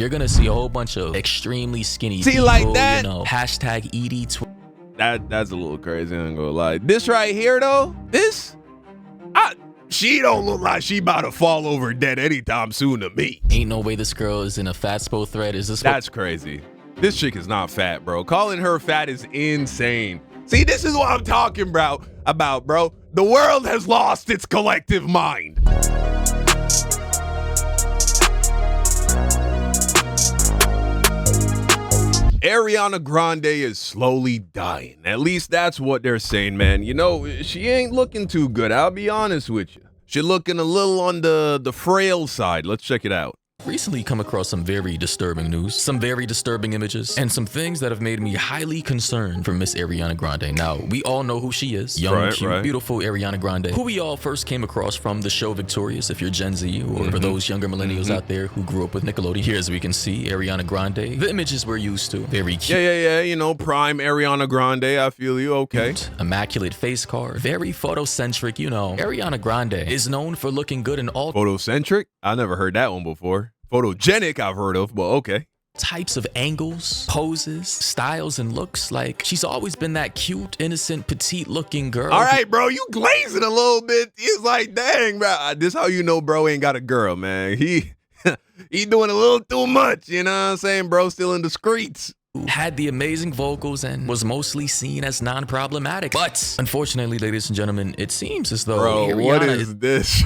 you're gonna see a whole bunch of extremely skinny See, people, like that? you know, hashtag ED. That's a little crazy, I ain't gonna lie. This right here though, she don't look like she about to fall over dead anytime soon to me. Ain't no way this girl is in a Fatspo thread. Is this That's crazy. This chick is not fat, bro. Calling her fat is insane. See, this is what I'm talking about, bro. The world has lost its collective mind. Ariana Grande is slowly dying. At least that's what they're saying, man. You know, she ain't looking too good. I'll be honest with you. She's looking a little on the frail side. Let's check it out. Recently come across some very disturbing news, some very disturbing images, and some things that have made me highly concerned for Miss Ariana Grande. Now, we all know who she is. Young, cute, beautiful Ariana Grande, who we all first came across from the show Victorious, if you're Gen Z, or for those younger millennials out there who grew up with Nickelodeon. Here, as we can see, Ariana Grande, the images we're used to. Very cute. Yeah. You know, prime Ariana Grande. I feel you. Okay. Immaculate face card. Very photocentric, you know. Ariana Grande is known for looking good in all photocentric? I never heard that one before. Photogenic I've heard of, but okay. Types of angles, poses, styles, and looks. Like, she's always been that cute, innocent, petite looking girl. All right, bro, you glazing a little bit. It's like, dang, bro. This how you know bro ain't got a girl, man. He doing a little too much, you know what I'm saying, bro? Still in the streets. Had the amazing vocals and was mostly seen as non-problematic. But unfortunately, ladies and gentlemen, it seems as though Ariana what is this?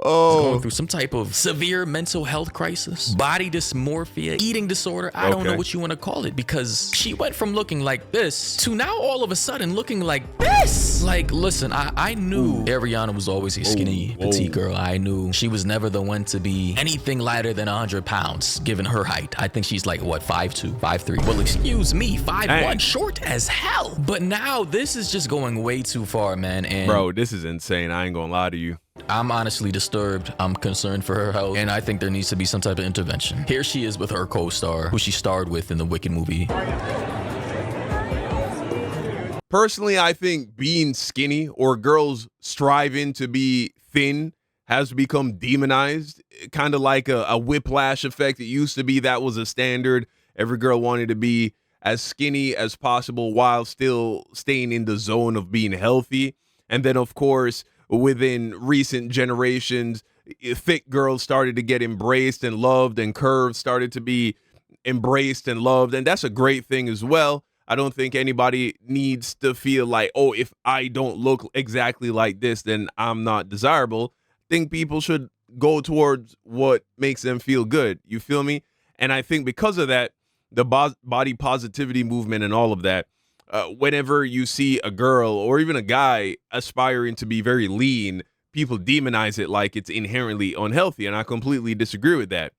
Going through some type of severe mental health crisis, body dysmorphia, eating disorder. I don't know what you want to call it, because she went from looking like this to now all of a sudden looking like this. Like, listen, I knew Ariana was always a skinny, petite girl. I knew she was never the one to be anything lighter than 100 pounds, given her height. I think she's like, what, 5'2", 5'3"? Well, excuse me, 5'1", short as hell. But now this is just going way too far, man. And bro, this is insane. I ain't gonna lie to you. I'm honestly disturbed. I'm concerned for her health, and I think there needs to be some type of intervention. Here she is with her co-star, who she starred with in the Wicked movie. Personally, I think being skinny or girls striving to be thin has become demonized, kind of like a whiplash effect. It used to be that was a standard. Every girl wanted to be as skinny as possible while still staying in the zone of being healthy. And then, of course, within recent generations, thick girls started to get embraced and loved, and curves started to be embraced and loved. And that's a great thing as well. I don't think anybody needs to feel like, oh, if I don't look exactly like this, then I'm not desirable. I think people should go towards what makes them feel good. You feel me? And I think because of that, the body positivity movement and all of that, whenever you see a girl or even a guy aspiring to be very lean, people demonize it like it's inherently unhealthy. And I completely disagree with that.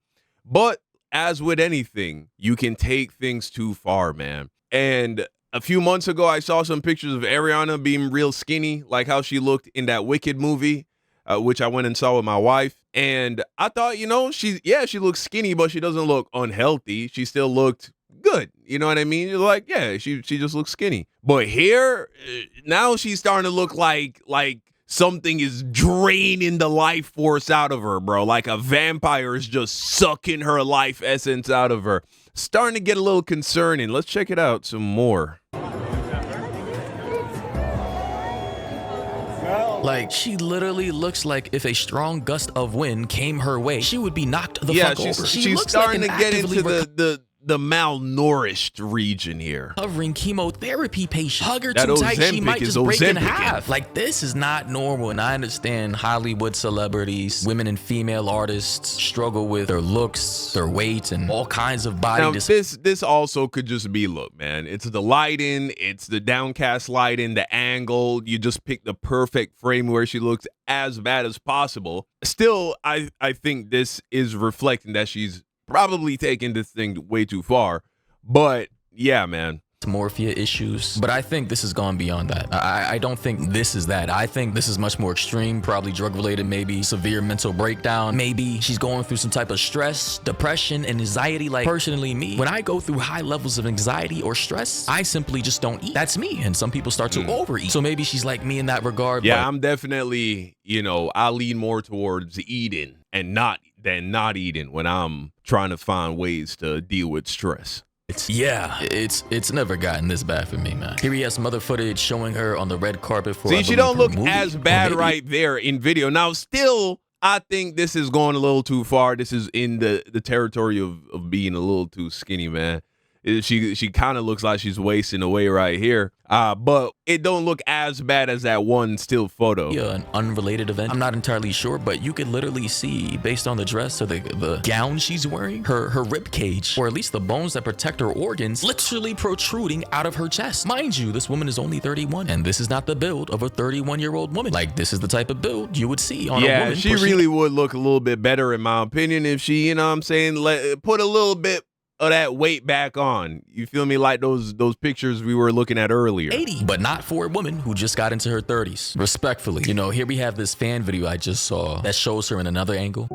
But as with anything, you can take things too far, man. And a few months ago, I saw some pictures of Ariana being real skinny, like how she looked in that Wicked movie, which I went and saw with my wife. And I thought, you know, she looks skinny, but she doesn't look unhealthy. She still looked good. You know what I mean? You're like, yeah, she just looks skinny. But here, now she's starting to look like something is draining the life force out of her, bro. Like a vampire is just sucking her life essence out of her. Starting to get a little concerning. Let's check it out some more. Like, she literally looks like if a strong gust of wind came her way, she would be knocked the fuck over. She's starting to get into the malnourished region here. Covering chemotherapy patient. Hug her too tight, she might just break in half. Like, this is not normal. And I understand Hollywood celebrities, women and female artists struggle with their looks, their weight, and all kinds of body. Now, this also could just be, look, man, it's the lighting, it's the downcast lighting, the angle. You just pick the perfect frame where she looks as bad as possible. Still, I think this is reflecting that she's probably taking this thing way too far. But yeah, man. Dysmorphia issues, but I think this has gone beyond that. I don't think this is that. I think this is much more extreme, probably drug related, maybe severe mental breakdown. Maybe she's going through some type of stress, depression, and anxiety. Like, personally, me, when I go through high levels of anxiety or stress, I simply just don't eat. That's me. And some people start to overeat. So maybe she's like me in that regard. Yeah, I'm definitely, you know, I lean more towards eating and not than not eating when I'm trying to find ways to deal with stress. It's never gotten this bad for me, man. Here he has some other footage showing her on the red carpet for. See, she don't look as bad right there in video. Now, still, I think this is going a little too far. This is in the territory of being a little too skinny, man. She kind of looks like she's wasting away right here. But it don't look as bad as that one still photo. Yeah, an unrelated event. I'm not entirely sure, but you could literally see, based on the dress or the gown she's wearing, her rib cage, or at least the bones that protect her organs, literally protruding out of her chest. Mind you, this woman is only 31, and this is not the build of a 31-year-old woman. Like, this is the type of build you would see on a woman. Yeah, she really would look a little bit better, in my opinion, if she, you know what I'm saying, put a little bit of that weight back on. You feel me? Like those pictures we were looking at earlier. 80, but not for a woman who just got into her 30s. Respectfully. You know, here we have this fan video I just saw that shows her in another angle.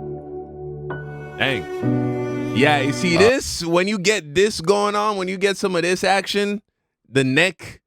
Dang. Yeah, you see this? When you get this going on, when you get some of this action, the neck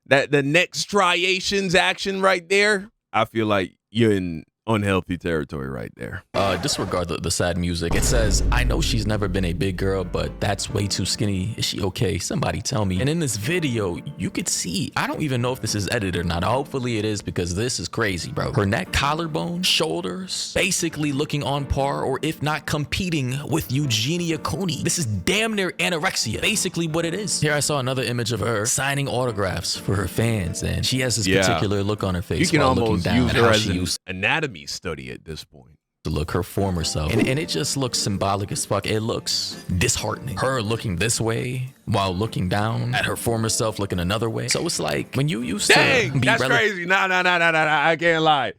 striations action right there, I feel like you're in unhealthy territory right there. Disregard the sad music. It says, I know she's never been a big girl, but that's way too skinny. Is she okay? Somebody tell me. And in this video, you could see, I don't even know if this is edited or not. Hopefully it is, because this is crazy, bro. Her neck, collarbone, shoulders, basically looking on par, or if not competing with Eugenia Coney. This is damn near anorexia. Basically what it is. Here I saw another image of her signing autographs for her fans, and she has this particular look on her face. You can almost use her as an anatomy study at this point. To look her former self, and it just looks symbolic as fuck. It looks disheartening, her looking this way while looking down at her former self looking another way. So it's like when you used to be that's crazy. Nah, I can't lie.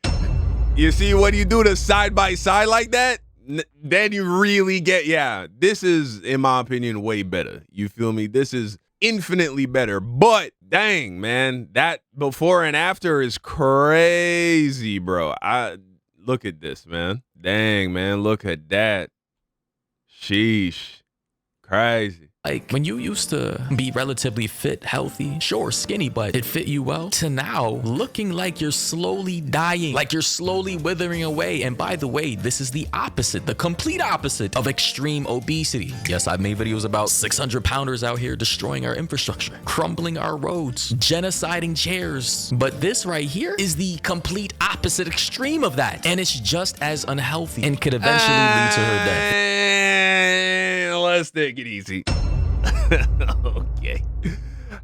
You see, when you do the side by side like that, then you really get, this is, in my opinion, way better. You feel me? This is infinitely better. But dang, man, that before and after is crazy, bro. Look at this, man. Dang, man, look at that. Sheesh. Crazy. Like, when you used to be relatively fit, healthy, sure, skinny, but it fit you well, to now looking like you're slowly dying, like you're slowly withering away. And by the way, this is the opposite, the complete opposite of extreme obesity. Yes, I've made videos about 600-pounders out here destroying our infrastructure, crumbling our roads, genociding chairs. But this right here is the complete opposite extreme of that. And it's just as unhealthy and could eventually lead to her death. Let's take it easy. Okay.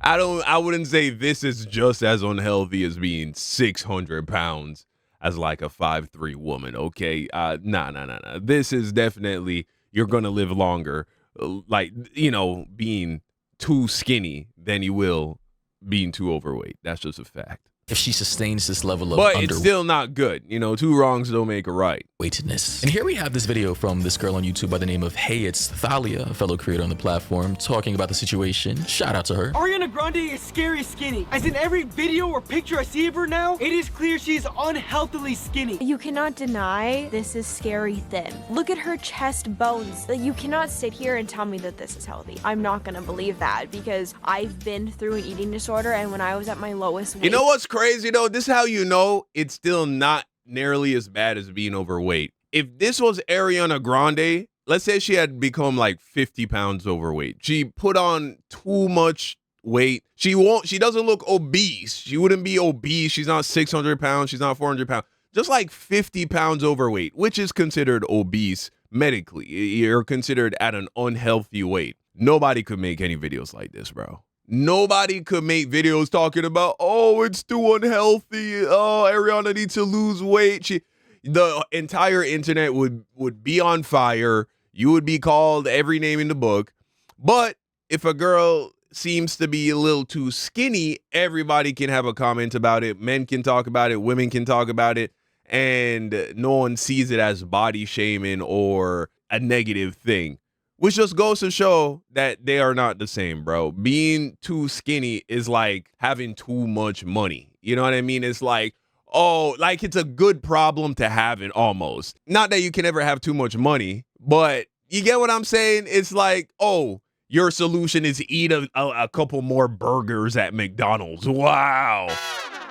I wouldn't say this is just as unhealthy as being 600 pounds as like a 5'3" woman. Okay. Nah. This is definitely, you're going to live longer, like, you know, being too skinny than you will being too overweight. That's just a fact. If she sustains this level of but it's still not good. You know, two wrongs don't make a right. Weightedness. And here we have this video from this girl on YouTube by the name of Hey It's Thalia, a fellow creator on the platform, talking about the situation. Shout out to her. Ariana Grande is scary skinny. As in every video or picture I see of her now, it is clear she's unhealthily skinny. You cannot deny this is scary thin. Look at her chest bones. You cannot sit here and tell me that this is healthy. I'm not gonna believe that, because I've been through an eating disorder, and when I was at my lowest weight. You know what's crazy though? This is how you know it's still not nearly as bad as being overweight. If this was Ariana Grande, let's say she had become like 50 pounds overweight. She put on too much weight. She doesn't look obese. She wouldn't be obese. She's not 600 pounds. She's not 400 pounds. Just like 50 pounds overweight, which is considered obese medically. You're considered at an unhealthy weight. Nobody could make any videos like this, bro. Nobody could make videos talking about, oh, it's too unhealthy. Oh, Ariana needs to lose weight. The entire internet would be on fire. You would be called every name in the book. But if a girl seems to be a little too skinny, everybody can have a comment about it. Men can talk about it. Women can talk about it. And no one sees it as body shaming or a negative thing. Which just goes to show that they are not the same, bro. Being too skinny is like having too much money. You know what I mean? It's like, oh, like it's a good problem to have it almost. Not that you can ever have too much money, but you get what I'm saying? It's like, oh, your solution is eat a couple more burgers at McDonald's. Wow.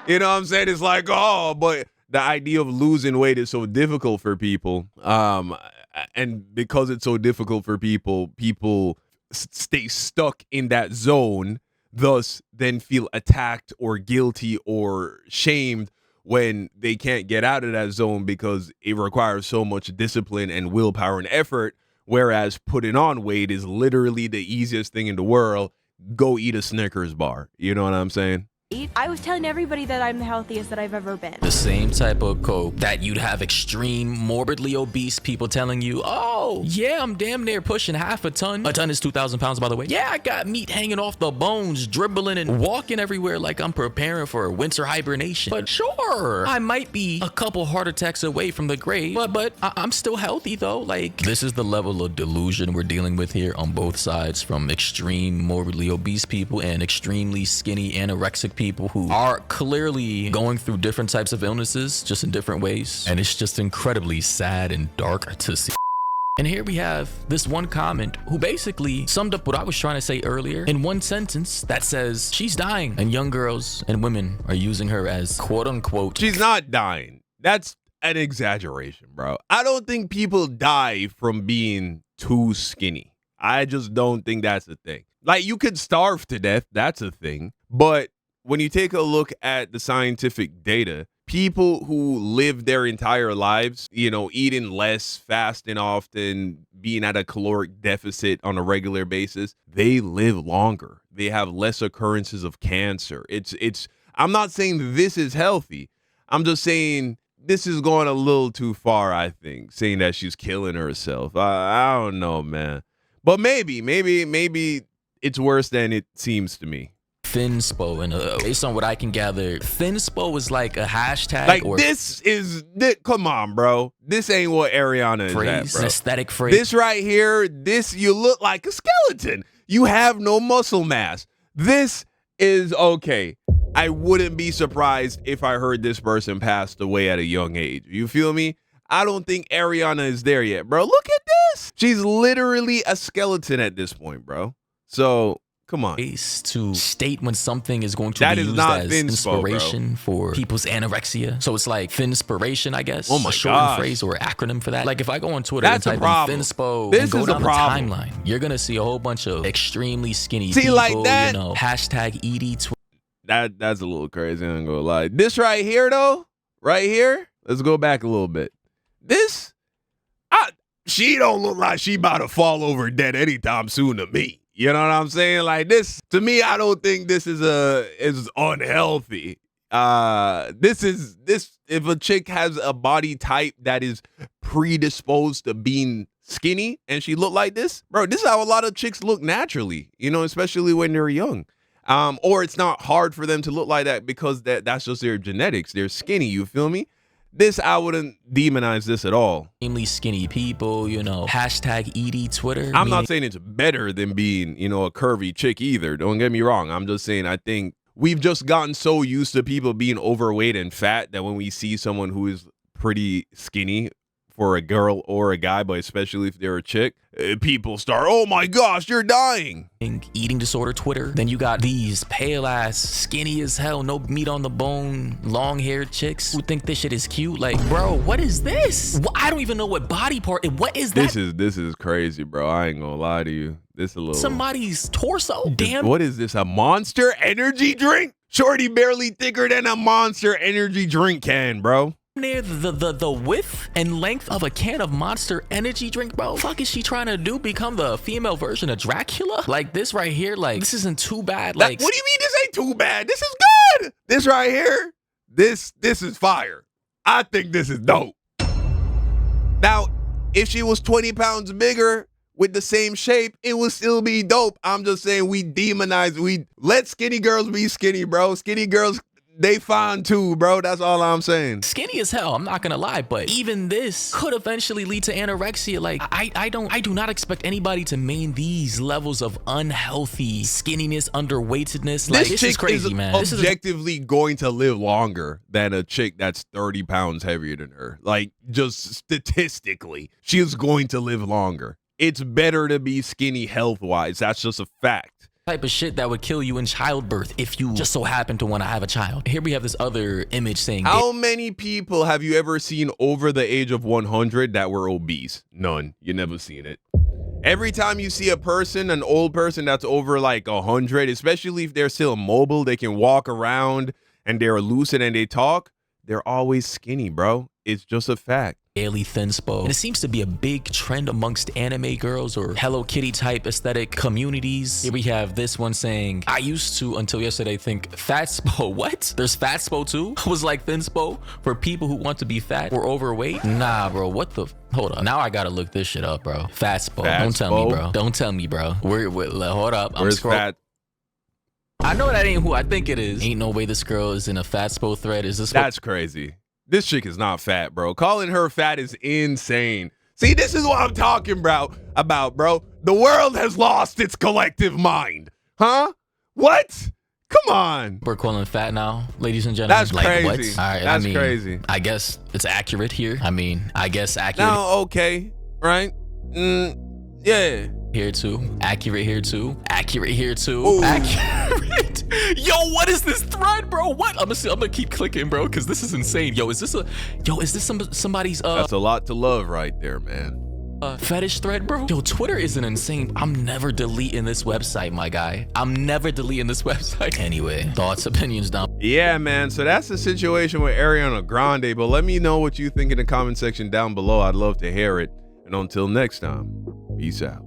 You know what I'm saying? It's like, oh, but the idea of losing weight is so difficult for people. and because it's so difficult for people stay stuck in that zone, thus then feel attacked or guilty or shamed when they can't get out of that zone because it requires so much discipline and willpower and effort. Whereas putting on weight is literally the easiest thing in the world. Go eat a Snickers bar. You know what I'm saying? I was telling everybody that I'm the healthiest that I've ever been. The same type of cope that you'd have extreme, morbidly obese people telling you, oh, yeah, I'm damn near pushing half a ton. A ton is 2,000 pounds, by the way. Yeah, I got meat hanging off the bones, dribbling and walking everywhere like I'm preparing for winter hibernation. But sure, I might be a couple heart attacks away from the grave, but I'm still healthy, though. Like, this is the level of delusion we're dealing with here on both sides, from extreme, morbidly obese people and extremely skinny, anorexic people who are clearly going through different types of illnesses, just in different ways. And it's just incredibly sad and dark to see. And here we have this one comment who basically summed up what I was trying to say earlier in one sentence that says she's dying and young girls and women are using her as quote unquote. She's not dying. That's an exaggeration, bro. I don't think people die from being too skinny. I just don't think that's a thing. Like, you could starve to death. That's a thing. But when you take a look at the scientific data, people who live their entire lives, eating less, fasting often, being at a caloric deficit on a regular basis, they live longer. They have less occurrences of cancer. I'm not saying this is healthy. I'm just saying this is going a little too far, I think, saying that she's killing herself. I don't know, man. But maybe it's worse than it seems to me. Thinspo, and based on what I can gather, Thinspo is like a hashtag. Like, or come on, bro. This ain't what Ariana is at, bro. An aesthetic phrase. This right here, you look like a skeleton. You have no muscle mass. This is okay. I wouldn't be surprised if I heard this person passed away at a young age. You feel me? I don't think Ariana is there yet, bro. Look at this. She's literally a skeleton at this point, bro. So, come on. To state when something is going to be used as Thinspo, inspiration for people's anorexia. So it's like Thinspiration, I guess. Oh my a shortened phrase or acronym for that. Like, if I go on Twitter and type in Thinspo and go down the timeline, you're going to see a whole bunch of extremely skinny people, like that? Hashtag ED. That's a little crazy, I'm gonna lie. This right here, though, right here, let's go back a little bit. She don't look like she about to fall over dead anytime soon to me. You know what I'm saying? Like, this, to me, I don't think this is unhealthy. If a chick has a body type that is predisposed to being skinny and she look like this, bro, this is how a lot of chicks look naturally, especially when they're young. Or it's not hard for them to look like that because that's just their genetics. They're skinny, you feel me? I wouldn't demonize this at all. Extremely skinny people, hashtag ED Twitter. I'm not saying it's better than being, a curvy chick either. Don't get me wrong. I'm just saying I think we've just gotten so used to people being overweight and fat that when we see someone who is pretty skinny for a girl or a guy, but especially if they're a chick, people start, oh my gosh, you're dying. Eating disorder Twitter. Then you got these pale ass, skinny as hell, no meat on the bone, long haired chicks who think this shit is cute. Like, bro, what is this? I don't even know what body part. What is that? This is crazy, bro. I ain't gonna lie to you. This a little somebody's torso. Damn. What is this? A Monster Energy drink? Shorty barely thicker than a Monster Energy drink can, bro. Near the width and length of a can of Monster Energy drink, bro. Fuck is she trying to do? Become the female version of Dracula? Like, this right here, like, this isn't too bad. Like, what do you mean this ain't too bad? This is good. This right here, this is fire. I think this is dope. Now, if she was 20 pounds bigger with the same shape, it would still be dope. I'm just saying we let skinny girls be skinny, bro. Skinny girls, they fine too, bro. That's all I'm saying. Skinny as hell, I'm not gonna lie, but even this could eventually lead to anorexia. Like, I do not expect anybody to maintain these levels of unhealthy skinniness, underweightedness. Like, this is crazy, man. This is objectively going to live longer than a chick that's 30 pounds heavier than her. Like, just statistically, she is going to live longer. It's better to be skinny health-wise. That's just a fact. type of shit that would kill you in childbirth if you just so happen to want to have a child. Here we have this other image saying, how many people have you ever seen over the age of 100 that were obese? None. You never seen it. Every time you see a person, an old person that's over like 100, especially if they're still mobile, they can walk around and they're lucid and they talk, they're always skinny, bro. It's just a fact. daily Thinspo. And it seems to be a big trend amongst anime girls or Hello Kitty type aesthetic communities. Here we have this one saying, I used to, until yesterday, think Fatspo. What? There's Fatspo too? I was like Thinspo for people who want to be fat or overweight? Nah, bro, what the? Hold on. Now I gotta look this shit up, bro. Fatspo. Don't tell me, bro. Don't tell me, bro. Hold up. Where's Fat? I know that ain't who I think it is. Ain't no way this girl is in a Fatspo thread. Is this? That's crazy. This chick is not fat, bro. Calling her fat is insane. See, this is what I'm talking about, bro. The world has lost its collective mind. Huh? What? Come on. We're calling fat now, ladies and gentlemen. That's crazy. What? All right, That's crazy. I guess it's accurate here. I guess accurate. Now, okay, right? Yeah. Here too. Accurate here too. Accurate here too. Ooh. Accurate. Yo, what is this thread, bro? What? I'm gonna keep clicking, bro, because this is insane. Is this somebody's That's a lot to love right there, man. Fetish thread, bro? Yo, Twitter is an insane. I'm never deleting this website, my guy. I'm never deleting this website. Anyway, thoughts, opinions down. Yeah, man. So that's the situation with Ariana Grande. But let me know what you think in the comment section down below. I'd love to hear it. And until next time, peace out.